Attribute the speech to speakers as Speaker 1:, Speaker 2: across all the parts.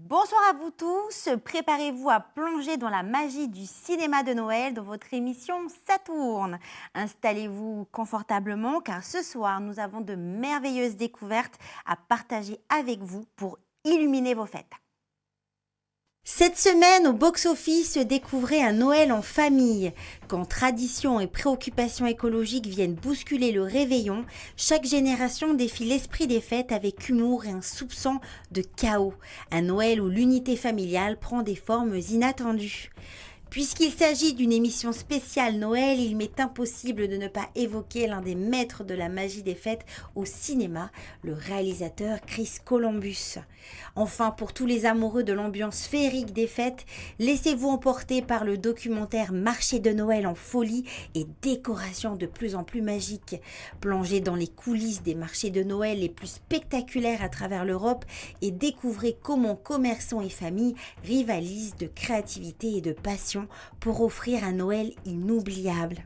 Speaker 1: Bonsoir à vous tous, préparez-vous à plonger dans la magie du cinéma de Noël dans votre émission Saturne. Installez-vous confortablement car ce soir nous avons de merveilleuses découvertes à partager avec vous pour illuminer vos fêtes. Cette semaine, au box-office, découvrez un Noël en famille. Quand tradition et préoccupations écologiques viennent bousculer le réveillon, chaque génération défie l'esprit des fêtes avec humour et un soupçon de chaos. Un Noël où l'unité familiale prend des formes inattendues. Puisqu'il s'agit d'une émission spéciale Noël, il m'est impossible de ne pas évoquer l'un des maîtres de la magie des fêtes au cinéma, le réalisateur Chris Columbus. Enfin, pour tous les amoureux de l'ambiance féerique des fêtes, laissez-vous emporter par le documentaire Marché de Noël en folie et décoration de plus en plus magique. Plongez dans les coulisses des marchés de Noël les plus spectaculaires à travers l'Europe et découvrez comment commerçants et familles rivalisent de créativité et de passion pour offrir un Noël inoubliable.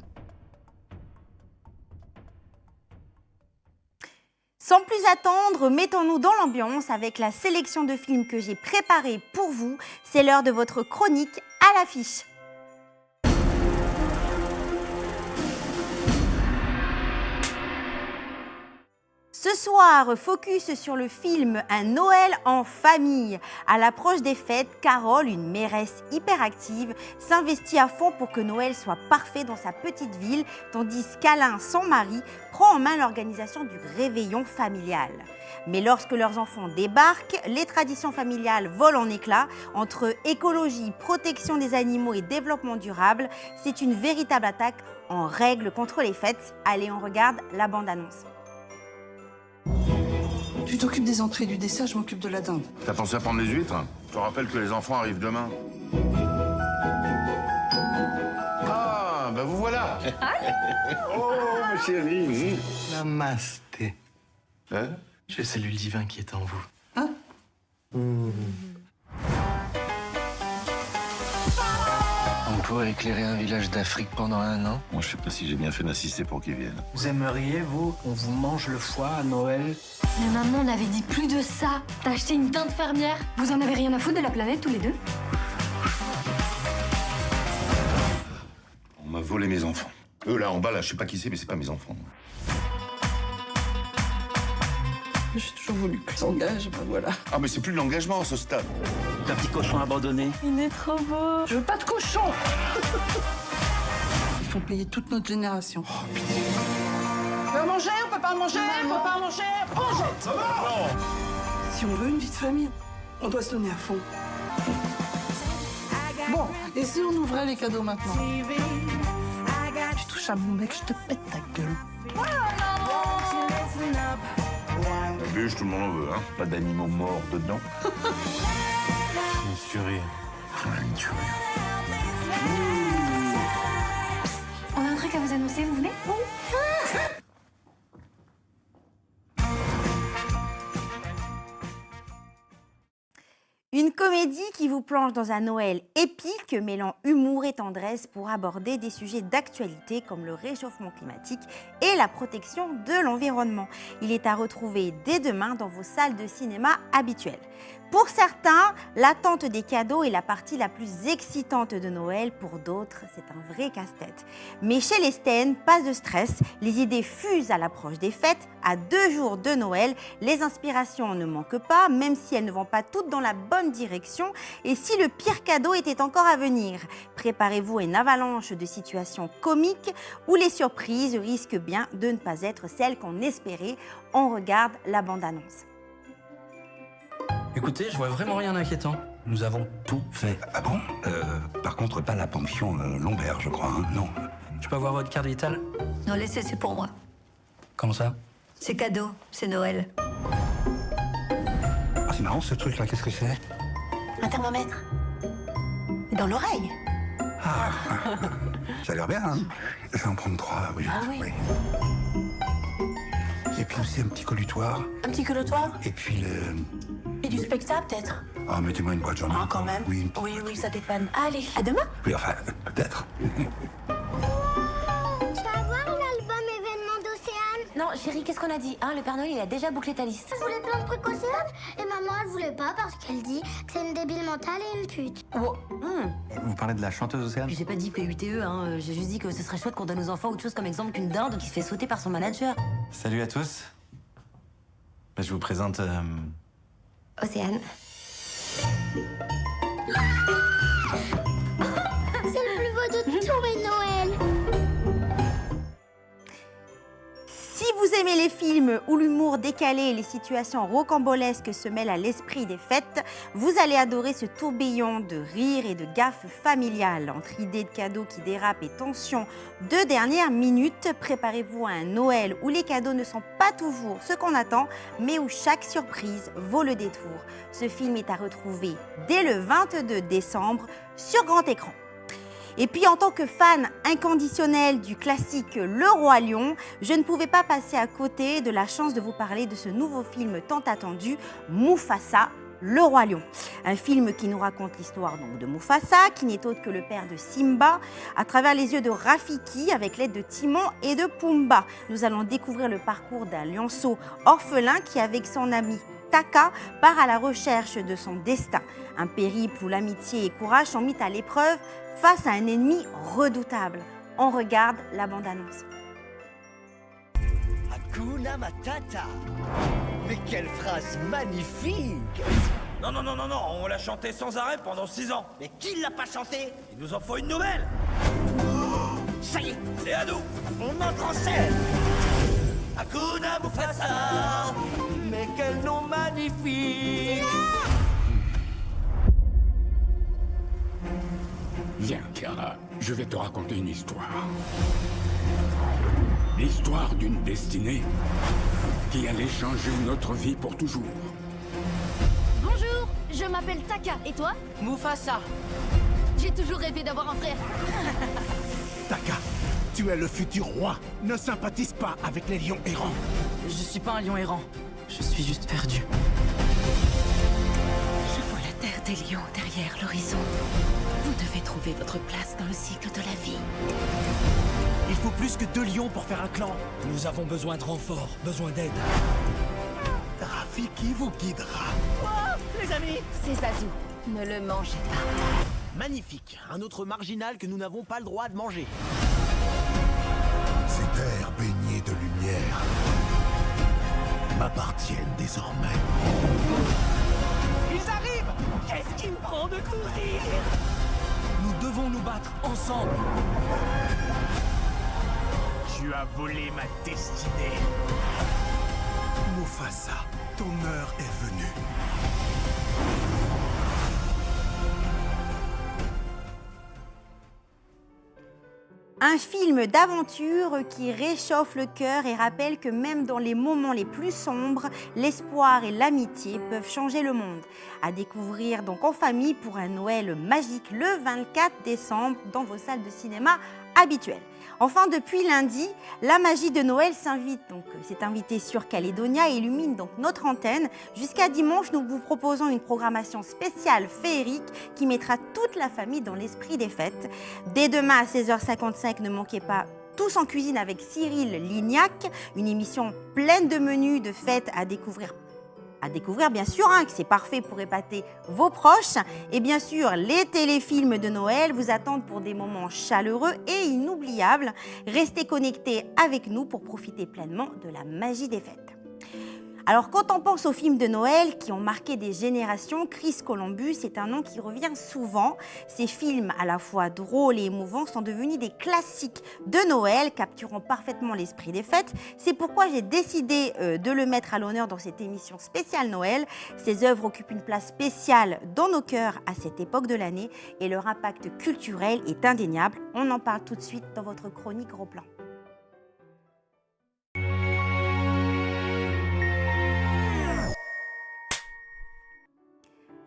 Speaker 1: Sans plus attendre, mettons-nous dans l'ambiance avec la sélection de films que j'ai préparés pour vous. C'est l'heure de votre chronique à l'affiche. Ce soir, focus sur le film Un Noël en famille. À l'approche des fêtes, Carole, une mairesse hyperactive, s'investit à fond pour que Noël soit parfait dans sa petite ville, tandis qu'Alain, son mari, prend en main l'organisation du réveillon familial. Mais lorsque leurs enfants débarquent, les traditions familiales volent en éclats. Entre écologie, protection des animaux et développement durable, c'est une véritable attaque en règle contre les fêtes. Allez, on regarde la bande-annonce.
Speaker 2: Tu t'occupes des entrées du dessert, je m'occupe de la dinde.
Speaker 3: T'as pensé à prendre les huîtres? Je te rappelle que les enfants arrivent demain. Ah, ben vous voilà. Oh, ma chérie.
Speaker 4: Namasté.
Speaker 3: Hein?
Speaker 4: Je salue le divin qui est en vous.
Speaker 2: Hein?
Speaker 4: On pourrait éclairer un village d'Afrique pendant 1 an.
Speaker 3: Moi, je sais pas si j'ai bien fait d'assister pour qu'ils viennent.
Speaker 4: Vous aimeriez, vous, qu'on vous mange le foie à Noël?
Speaker 5: Mais maman, on avait dit plus de ça. T'as acheté une dinde fermière. Vous en avez rien à foutre de la planète tous les deux?
Speaker 3: On m'a volé mes enfants. Eux, là, en bas, là, je sais pas qui c'est, mais c'est pas mes enfants.
Speaker 2: J'ai toujours voulu que s'engage, ben voilà.
Speaker 3: Ah, mais c'est plus de l'engagement à ce stade.
Speaker 6: Un petit cochon abandonné.
Speaker 5: Il est trop beau.
Speaker 2: Je veux pas de cochon. Ils font payer toute notre génération. Oh, pitié. On peut manger, on peut pas manger, on peut pas manger, on jette. Ça va? Si on veut une vie de famille, on doit se donner à fond. Bon, et si on ouvrait les cadeaux maintenant? Tu touches à mon mec, je te pète ta gueule.
Speaker 3: La bûche, tout le monde en veut, hein. Pas d'animaux morts dedans.
Speaker 4: Une tuerie.
Speaker 3: Une tuerie.
Speaker 5: On a un truc à vous annoncer, vous venez?
Speaker 1: Une comédie qui vous plonge dans un Noël épique, mêlant humour et tendresse pour aborder des sujets d'actualité comme le réchauffement climatique et la protection de l'environnement. Il est à retrouver dès demain dans vos salles de cinéma habituelles. Pour certains, l'attente des cadeaux est la partie la plus excitante de Noël. Pour d'autres, c'est un vrai casse-tête. Mais chez les Sten, pas de stress. Les idées fusent à l'approche des fêtes. À 2 jours de Noël, les inspirations ne manquent pas, même si elles ne vont pas toutes dans la bonne direction. Et si le pire cadeau était encore à venir, préparez-vous à une avalanche de situations comiques où les surprises risquent bien de ne pas être celles qu'on espérait. On regarde la bande-annonce.
Speaker 7: Écoutez, je vois vraiment rien d'inquiétant. Nous avons tout fait.
Speaker 8: Ah bon? Par contre, pas la pension lombaire, je crois, hein, non.
Speaker 7: Je peux avoir votre carte vitale?
Speaker 9: Non, laissez, c'est pour moi.
Speaker 7: Comment ça?
Speaker 9: C'est cadeau, c'est Noël.
Speaker 8: Ah, c'est marrant ce truc-là, qu'est-ce que c'est?
Speaker 9: Un thermomètre. Dans l'oreille.
Speaker 8: Ah, ça a l'air bien, hein? Je vais en prendre 3, oui.
Speaker 9: Ah oui.
Speaker 8: Et puis aussi un petit collutoire.
Speaker 9: Un petit colotoir.
Speaker 8: Et puis le...
Speaker 9: Et du spectacle, peut-être.
Speaker 8: Ah, mettez-moi une boîte, j'en ai.
Speaker 9: Ah, quand même.
Speaker 8: Oui,
Speaker 9: Oui, ça dépanne. Allez, à demain.
Speaker 8: oui, enfin, peut-être.
Speaker 10: Tu vas voir l'album événement d'Océane?
Speaker 9: Non, chérie, qu'est-ce qu'on a dit hein? Le Père Noël, il a déjà bouclé ta liste.
Speaker 10: Je voulais plein de trucs Océane et maman elle voulait pas parce qu'elle dit que c'est une débile mentale et une pute.
Speaker 9: Oh,
Speaker 8: Vous parlez de la chanteuse Océane?
Speaker 9: J'ai pas dit PUTE, hein. J'ai juste dit que ce serait chouette qu'on donne aux enfants autre chose comme exemple qu'une dinde qui se fait sauter par son manager.
Speaker 11: Salut à tous. Je vous présente...
Speaker 9: Océane.
Speaker 10: C'est le plus beau de tous mes Noëls.
Speaker 1: Si vous aimez les films où l'humour décalé et les situations rocambolesques se mêlent à l'esprit des fêtes, vous allez adorer ce tourbillon de rires et de gaffes familiales. Entre idées de cadeaux qui dérapent et tensions de dernière minute, préparez-vous à un Noël où les cadeaux ne sont pas toujours ce qu'on attend, mais où chaque surprise vaut le détour. Ce film est à retrouver dès le 22 décembre sur grand écran. Et puis en tant que fan inconditionnel du classique Le Roi Lion, je ne pouvais pas passer à côté de la chance de vous parler de ce nouveau film tant attendu, Mufasa, Le Roi Lion. Un film qui nous raconte l'histoire donc de Mufasa, qui n'est autre que le père de Simba, à travers les yeux de Rafiki, avec l'aide de Timon et de Pumba. Nous allons découvrir le parcours d'un lionceau orphelin qui, avec son ami Taka, part à la recherche de son destin. Un périple où l'amitié et le courage sont mis à l'épreuve face à un ennemi redoutable. On regarde la bande-annonce.
Speaker 6: Hakuna Matata. Mais quelle phrase magnifique! Non, non, non, non, non, on l'a chanté sans arrêt pendant 6 ans. Mais qui l'a pas chanté? Il nous en faut une nouvelle. Ça y est, c'est à nous. On entre en scène. Hakuna Mufasa. Mais quel nom magnifique!
Speaker 12: Viens, Kiara, je vais te raconter une histoire. L'histoire d'une destinée qui allait changer notre vie pour toujours.
Speaker 5: Bonjour, je m'appelle Taka. Et toi?
Speaker 6: Mufasa.
Speaker 5: J'ai toujours rêvé d'avoir un frère.
Speaker 13: Taka, tu es le futur roi. Ne sympathise pas avec les lions errants.
Speaker 6: Je suis pas un lion errant. Je suis juste perdu.
Speaker 9: Je vois la terre des lions derrière l'horizon. Vous devez trouver votre place dans le cycle de la vie.
Speaker 13: Il faut plus que 2 lions pour faire un clan.
Speaker 6: Nous avons besoin de renfort, besoin d'aide.
Speaker 13: Rafiki vous guidera.
Speaker 6: Les amis!
Speaker 9: C'est Zazu. Ne le mangez pas.
Speaker 6: Magnifique, un autre marginal que nous n'avons pas le droit de manger.
Speaker 13: Ces terres baignées de lumière m'appartiennent désormais.
Speaker 6: Ils arrivent! Qu'est-ce qui me prend de courir? Nous devons nous battre ensemble.
Speaker 13: Tu as volé ma destinée. Mufasa, ton heure est venue.
Speaker 1: Un film d'aventure qui réchauffe le cœur et rappelle que même dans les moments les plus sombres, l'espoir et l'amitié peuvent changer le monde. À découvrir donc en famille pour un Noël magique le 24 décembre dans vos salles de cinéma habituelles. Enfin, depuis lundi, la magie de Noël s'est invitée sur Calédonia et illumine donc notre antenne. Jusqu'à dimanche, nous vous proposons une programmation spéciale féerique qui mettra toute la famille dans l'esprit des fêtes. Dès demain à 16h55, ne manquez pas Tous en cuisine avec Cyril Lignac, une émission pleine de menus de fêtes à découvrir bien sûr, que c'est parfait pour épater vos proches. Et bien sûr, les téléfilms de Noël vous attendent pour des moments chaleureux et inoubliables. Restez connectés avec nous pour profiter pleinement de la magie des fêtes. Alors, quand on pense aux films de Noël qui ont marqué des générations, Chris Columbus est un nom qui revient souvent. Ces films, à la fois drôles et émouvants, sont devenus des classiques de Noël, capturant parfaitement l'esprit des fêtes. C'est pourquoi j'ai décidé de le mettre à l'honneur dans cette émission spéciale Noël. Ces œuvres occupent une place spéciale dans nos cœurs à cette époque de l'année et leur impact culturel est indéniable. On en parle tout de suite dans votre chronique Gros Plan.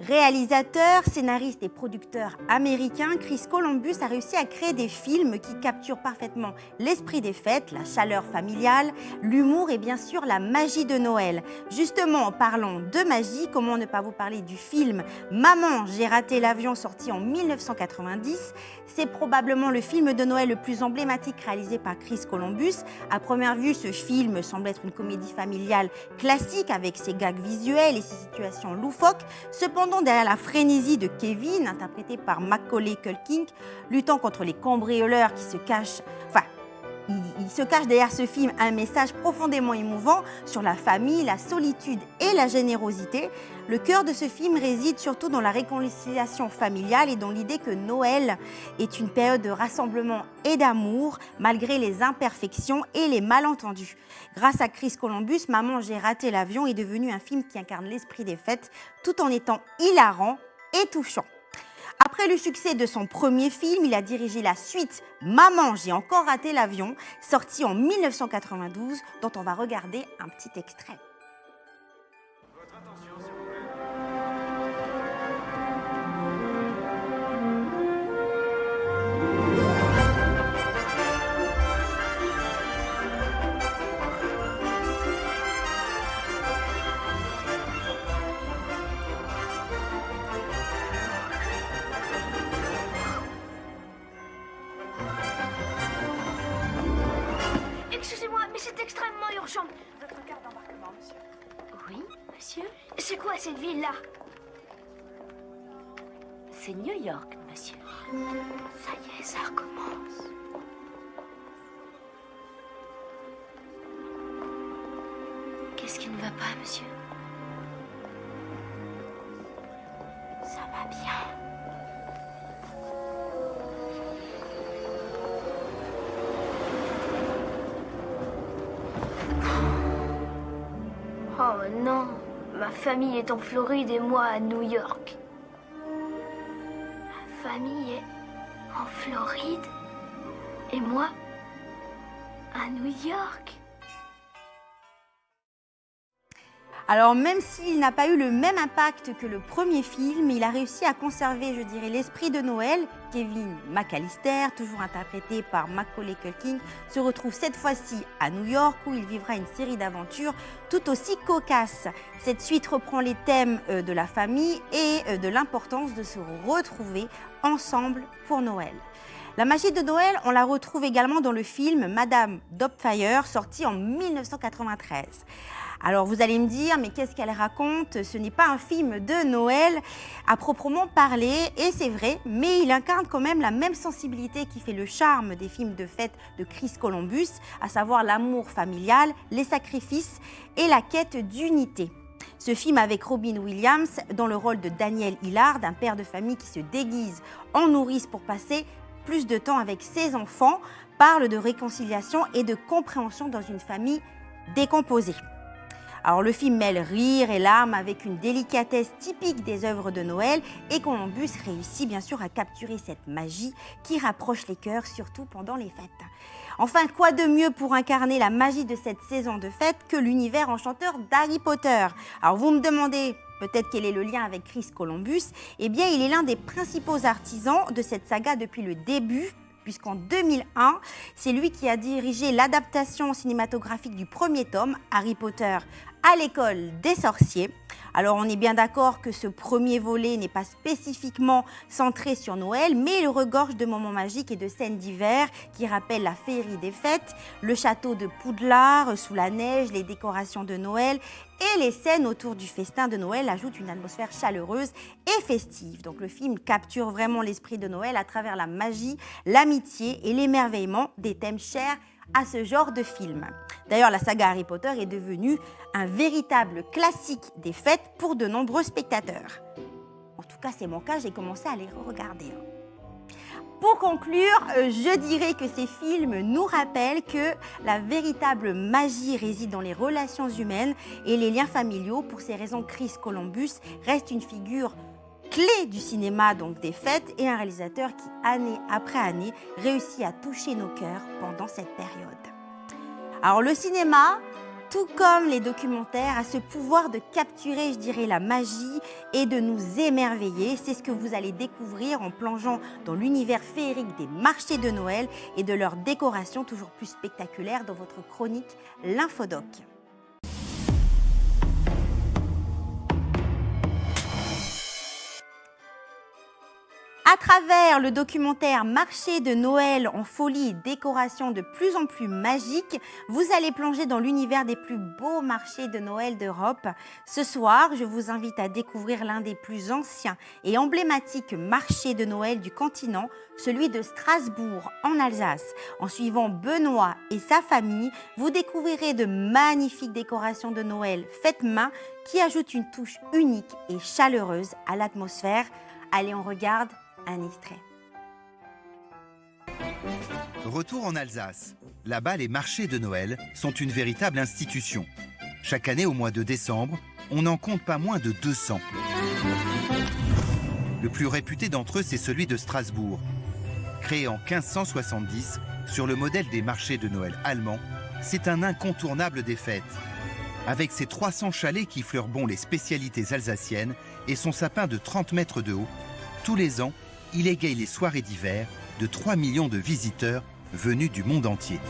Speaker 1: Réalisateur, scénariste et producteur américain, Chris Columbus a réussi à créer des films qui capturent parfaitement l'esprit des fêtes, la chaleur familiale, l'humour et bien sûr la magie de Noël. Justement, en parlant de magie, comment ne pas vous parler du film « Maman, j'ai raté l'avion » sorti en 1990. C'est probablement le film de Noël le plus emblématique réalisé par Chris Columbus. À première vue, ce film semble être une comédie familiale classique avec ses gags visuels et ses situations loufoques. Cependant, derrière la frénésie de Kevin, interprété par Macaulay Culkin, luttant contre les cambrioleurs qui se cachent, il se cache derrière ce film un message profondément émouvant sur la famille, la solitude et la générosité. Le cœur de ce film réside surtout dans la réconciliation familiale et dans l'idée que Noël est une période de rassemblement et d'amour, malgré les imperfections et les malentendus. Grâce à Chris Columbus, Maman, j'ai raté l'avion est devenu un film qui incarne l'esprit des fêtes, tout en étant hilarant et touchant. Après le succès de son premier film, il a dirigé la suite « Maman, j'ai encore raté l'avion », sortie en 1992, dont on va regarder un petit extrait.
Speaker 10: Excusez-moi, mais c'est extrêmement urgent.
Speaker 5: Votre carte d'embarquement, monsieur.
Speaker 10: Oui, monsieur? C'est quoi cette ville-là?
Speaker 9: C'est New York, monsieur.
Speaker 10: Ça y est, ça recommence. Qu'est-ce qui ne va pas, monsieur? Ça va bien. Oh non, ma famille est en Floride et moi à New York. Ma famille est en Floride et moi à New York.
Speaker 1: Alors même s'il n'a pas eu le même impact que le premier film, il a réussi à conserver, je dirais, l'esprit de Noël. Kevin McAllister, toujours interprété par Macaulay Culkin, se retrouve cette fois-ci à New York où il vivra une série d'aventures tout aussi cocasses. Cette suite reprend les thèmes de la famille et de l'importance de se retrouver ensemble pour Noël. La magie de Noël, on la retrouve également dans le film Madame Doubtfire, sorti en 1993. Alors vous allez me dire, mais qu'est-ce qu'elle raconte? Ce n'est pas un film de Noël à proprement parler, et c'est vrai, mais il incarne quand même la même sensibilité qui fait le charme des films de fête de Chris Columbus, à savoir l'amour familial, les sacrifices et la quête d'unité. Ce film avec Robin Williams dans le rôle de Daniel Hillard, un père de famille qui se déguise en nourrice pour passer plus de temps avec ses enfants, parle de réconciliation et de compréhension dans une famille décomposée. Alors le film mêle rire et larmes avec une délicatesse typique des œuvres de Noël et Columbus réussit bien sûr à capturer cette magie qui rapproche les cœurs, surtout pendant les fêtes. Enfin, quoi de mieux pour incarner la magie de cette saison de fête que l'univers enchanteur d'Harry Potter? Alors vous me demandez peut-être quel est le lien avec Chris Columbus? Eh bien, il est l'un des principaux artisans de cette saga depuis le début, puisqu'en 2001, c'est lui qui a dirigé l'adaptation cinématographique du premier tome, Harry Potter à l'école des sorciers. Alors on est bien d'accord que ce premier volet n'est pas spécifiquement centré sur Noël, mais il regorge de moments magiques et de scènes d'hiver qui rappellent la féerie des fêtes, le château de Poudlard sous la neige, les décorations de Noël et les scènes autour du festin de Noël ajoutent une atmosphère chaleureuse et festive. Donc le film capture vraiment l'esprit de Noël à travers la magie, l'amitié et l'émerveillement des thèmes chers à ce genre de film. D'ailleurs, la saga Harry Potter est devenue un véritable classique des fêtes pour de nombreux spectateurs. En tout cas, c'est mon cas, j'ai commencé à les regarder. Pour conclure, je dirais que ces films nous rappellent que la véritable magie réside dans les relations humaines et les liens familiaux. Pour ces raisons, Chris Columbus reste une figure clé du cinéma, donc des fêtes, et un réalisateur qui, année après année, réussit à toucher nos cœurs pendant cette période. Alors le cinéma, tout comme les documentaires, a ce pouvoir de capturer, je dirais, la magie et de nous émerveiller. C'est ce que vous allez découvrir en plongeant dans l'univers féerique des marchés de Noël et de leurs décorations toujours plus spectaculaires dans votre chronique L'Infodoc. À travers le documentaire Marché de Noël en folie et décoration de plus en plus magique, vous allez plonger dans l'univers des plus beaux marchés de Noël d'Europe. Ce soir, je vous invite à découvrir l'un des plus anciens et emblématiques marchés de Noël du continent, celui de Strasbourg en Alsace. En suivant Benoît et sa famille, vous découvrirez de magnifiques décorations de Noël faites main qui ajoutent une touche unique et chaleureuse à l'atmosphère. Allez, on regarde un extrait.
Speaker 14: Retour en Alsace. Là-bas, les marchés de Noël sont une véritable institution. Chaque année, au mois de décembre, on n'en compte pas moins de 200. Le plus réputé d'entre eux, c'est celui de Strasbourg. Créé en 1570, sur le modèle des marchés de Noël allemands, c'est un incontournable des fêtes. Avec ses 300 chalets qui fleurent bon les spécialités alsaciennes et son sapin de 30 mètres de haut, tous les ans, il égaye les soirées d'hiver de 3 millions de visiteurs venus du monde entier.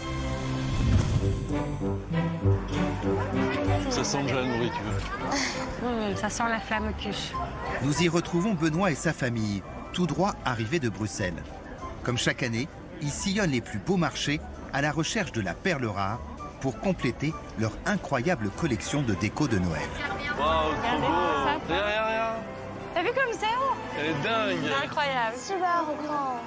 Speaker 4: Ça sent déjà la nourriture.
Speaker 5: Ça sent la flamme cuche.
Speaker 14: Nous y retrouvons Benoît et sa famille, tout droit arrivés de Bruxelles. Comme chaque année, ils sillonnent les plus beaux marchés à la recherche de la perle rare pour compléter leur incroyable collection de déco de Noël.
Speaker 4: Waouh, trop beau. Regarde.
Speaker 5: T'as vu comme c'est haut?
Speaker 4: Elle est dingue.
Speaker 5: Incroyable.
Speaker 10: Super grand.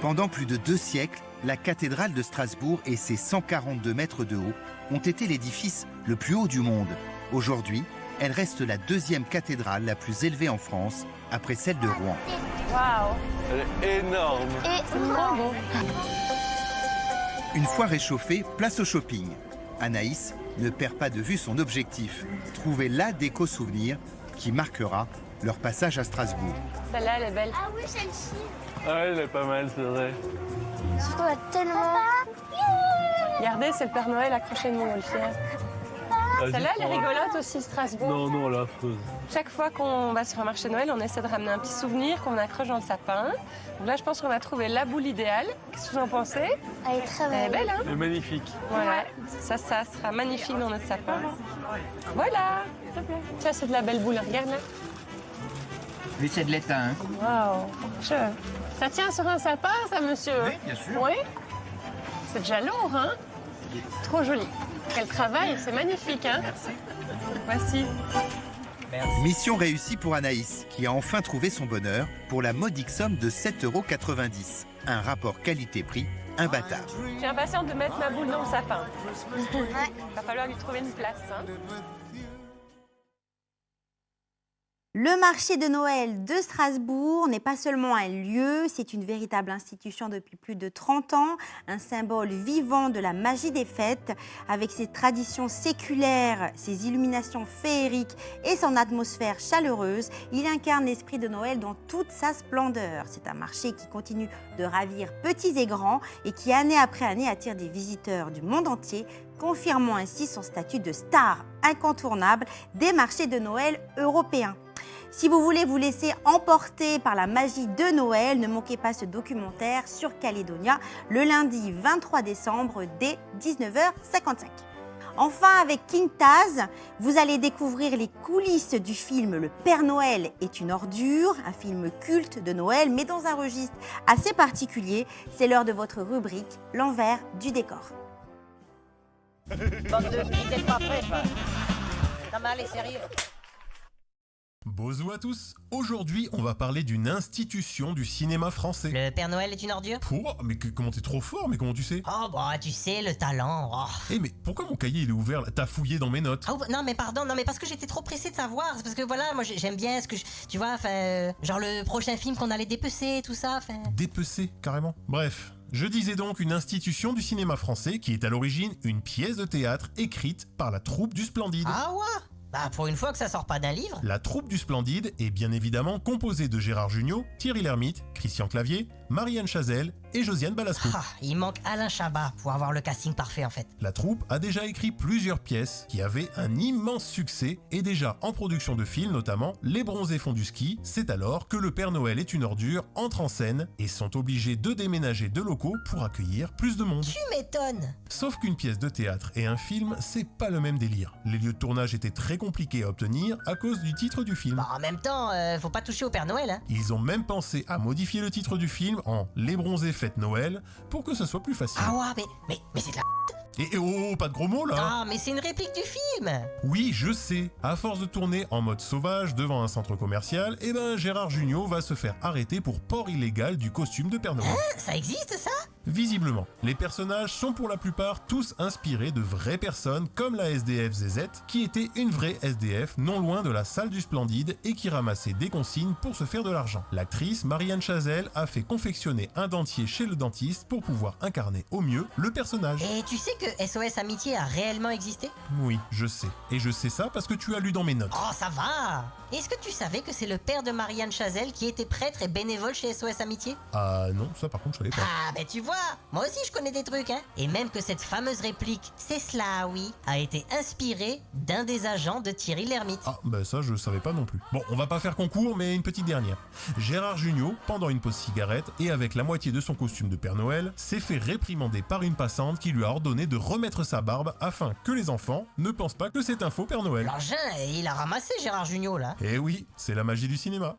Speaker 14: Pendant plus de 2 siècles, la cathédrale de Strasbourg et ses 142 mètres de haut ont été l'édifice le plus haut du monde. Aujourd'hui, elle reste la 2e cathédrale la plus élevée en France, après celle de Rouen.
Speaker 5: Waouh.
Speaker 4: Elle est énorme.
Speaker 5: Trop beau.
Speaker 14: Une fois réchauffée, place au shopping. Anaïs ne perd pas de vue son objectif, trouver la déco souvenir qui marquera leur passage à Strasbourg.
Speaker 5: Celle-là, elle est belle.
Speaker 10: Ah oui, celle-ci.
Speaker 4: Ah, elle est pas mal, c'est vrai.
Speaker 10: Surtout, elle est tellement...
Speaker 5: Regardez, c'est le Père Noël accroché de montgolfière. Celle-là, elle est rigolote aussi, Strasbourg.
Speaker 4: Non, elle est affreuse.
Speaker 5: Chaque fois qu'on va sur un marché de Noël, on essaie de ramener un petit souvenir qu'on accroche dans le sapin. Donc là, je pense qu'on a trouvé la boule idéale. Qu'est-ce que vous en pensez?
Speaker 10: Elle est très belle.
Speaker 5: Elle est belle, hein?
Speaker 4: Elle est magnifique.
Speaker 5: Voilà, ça sera magnifique dans notre sapin. Voilà. Ça, c'est de la belle boule, regarde là.
Speaker 6: Lui, c'est de l'étain. Hein.
Speaker 5: Waouh. Ça tient sur un sapin, ça, monsieur?
Speaker 6: Oui, bien sûr.
Speaker 5: Oui. C'est déjà lourd, hein? Trop joli. Quel travail, c'est magnifique, hein? Voici.
Speaker 14: Mission réussie pour Anaïs, qui a enfin trouvé son bonheur pour la modique somme de 7,90 €. Un rapport qualité-prix imbattable.
Speaker 5: Je suis impatiente de mettre ma boule dans le sapin. Il va falloir lui trouver une place, hein?
Speaker 1: Le marché de Noël de Strasbourg n'est pas seulement un lieu, c'est une véritable institution depuis plus de 30 ans, un symbole vivant de la magie des fêtes, avec ses traditions séculaires, ses illuminations féeriques et son atmosphère chaleureuse. Il incarne l'esprit de Noël dans toute sa splendeur. C'est un marché qui continue de ravir petits et grands et qui, année après année, attire des visiteurs du monde entier, confirmant ainsi son statut de star incontournable des marchés de Noël européens. Si vous voulez vous laisser emporter par la magie de Noël, ne manquez pas ce documentaire sur Calédonia le lundi 23 décembre dès 19h55. Enfin, avec King Taz, vous allez découvrir les coulisses du film Le Père Noël est une ordure, un film culte de Noël, mais dans un registre assez particulier. C'est l'heure de votre rubrique L'envers du décor.
Speaker 15: Bande de petits, t'es pas prêts, pas. Non mais allez, sérieux.
Speaker 16: Bonjour à tous. Aujourd'hui, on va parler d'une institution du cinéma français.
Speaker 15: Le Père Noël est une ordure?
Speaker 16: Mais comment t'es trop fort? Mais comment tu sais?
Speaker 15: Oh bah tu sais, le talent. Oh.
Speaker 16: Mais pourquoi mon cahier il est ouvert là? T'as fouillé dans mes notes?
Speaker 15: Oh, non mais pardon, non mais parce que j'étais trop pressé de savoir. C'est parce que voilà, moi j'aime bien ce que tu vois, genre le prochain film qu'on allait dépecer, tout ça.
Speaker 16: Dépecer, carrément. Bref. Je disais donc une institution du cinéma français qui est à l'origine une pièce de théâtre écrite par la troupe du Splendide.
Speaker 15: Ah ouais? Bah pour une fois que ça sort pas d'un livre.
Speaker 16: La troupe du Splendide est bien évidemment composée de Gérard Jugnot, Thierry Lhermitte, Christian Clavier, Marianne Chazelle et Josiane Balasco.
Speaker 15: Ah, il manque Alain Chabat pour avoir le casting parfait en fait.
Speaker 16: La troupe a déjà écrit plusieurs pièces qui avaient un immense succès et déjà en production de films, notamment Les Bronzés font du ski. C'est alors que le Père Noël est une ordure entre en scène et sont obligés de déménager de locaux pour accueillir plus de monde.
Speaker 15: Tu m'étonnes.
Speaker 16: Sauf qu'une pièce de théâtre et un film, c'est pas le même délire. Les lieux de tournage étaient très compliqués à obtenir à cause du titre du film.
Speaker 15: Bon, en même temps, faut pas toucher au Père Noël, hein.
Speaker 16: Ils ont même pensé à modifier le titre du film en Les Bronzés fêtent Noël pour que ce soit plus facile.
Speaker 15: Ah ouais, mais c'est de la...
Speaker 16: Et oh, pas de gros mots là.
Speaker 15: Ah, mais c'est une réplique du film.
Speaker 16: Oui, je sais. À force de tourner en mode sauvage devant un centre commercial, Gérard Jugnot va se faire arrêter pour port illégal du costume de Père Noël.
Speaker 15: Hein, ça existe ça?
Speaker 16: Visiblement, les personnages sont pour la plupart tous inspirés de vraies personnes comme la SDF ZZ, qui était une vraie SDF non loin de la salle du Splendide et qui ramassait des consignes pour se faire de l'argent. L'actrice Marianne Chazelle a fait confectionner un dentier chez le dentiste pour pouvoir incarner au mieux le personnage.
Speaker 15: Et tu sais que SOS Amitié a réellement existé?
Speaker 16: Oui, je sais. Et je sais ça parce que tu as lu dans mes notes.
Speaker 15: Oh, ça va. Est-ce que tu savais que c'est le père de Marianne Chazelle qui était prêtre et bénévole chez SOS Amitié?
Speaker 16: Ah non, ça par contre je savais pas.
Speaker 15: Ah, ben tu vois, moi aussi je connais des trucs, hein. Et même que cette fameuse réplique « C'est cela, oui » a été inspirée d'un des agents de Thierry Lhermitte.
Speaker 16: Ah, bah ça je savais pas non plus. Bon, on va pas faire concours, mais une petite dernière. Gérard Jugnot, pendant une pause cigarette et avec la moitié de son costume de Père Noël, s'est fait réprimander par une passante qui lui a ordonné de remettre sa barbe afin que les enfants ne pensent pas que c'est un faux Père Noël.
Speaker 15: L'engin, il a ramassé Gérard Jugnot là.
Speaker 16: Eh oui, c'est la magie du cinéma.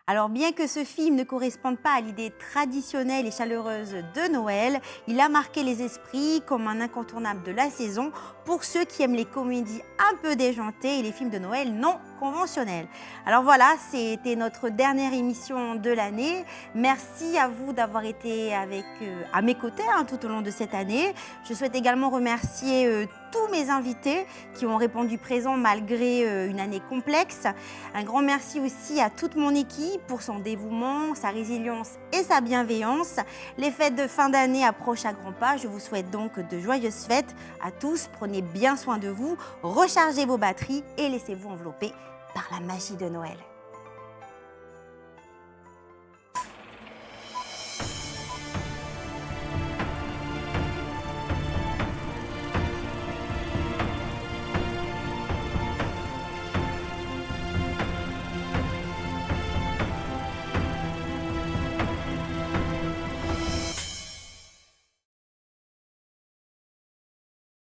Speaker 1: Alors bien que ce film ne corresponde pas à l'idée traditionnelle et chaleureuse de Noël, il a marqué les esprits comme un incontournable de la saison pour ceux qui aiment les comédies un peu déjantées et les films de Noël non conventionnels. Alors voilà, c'était notre dernière émission de l'année. Merci à vous d'avoir été à mes côtés tout au long de cette année. Je souhaite également remercier tous mes invités qui ont répondu présent malgré une année complexe. Un grand merci aussi à toute mon équipe pour son dévouement, sa résilience et sa bienveillance. Les fêtes de fin d'année approchent à grands pas. Je vous souhaite donc de joyeuses fêtes à tous. Prenez bien soin de vous, rechargez vos batteries et laissez-vous envelopper par la magie de Noël.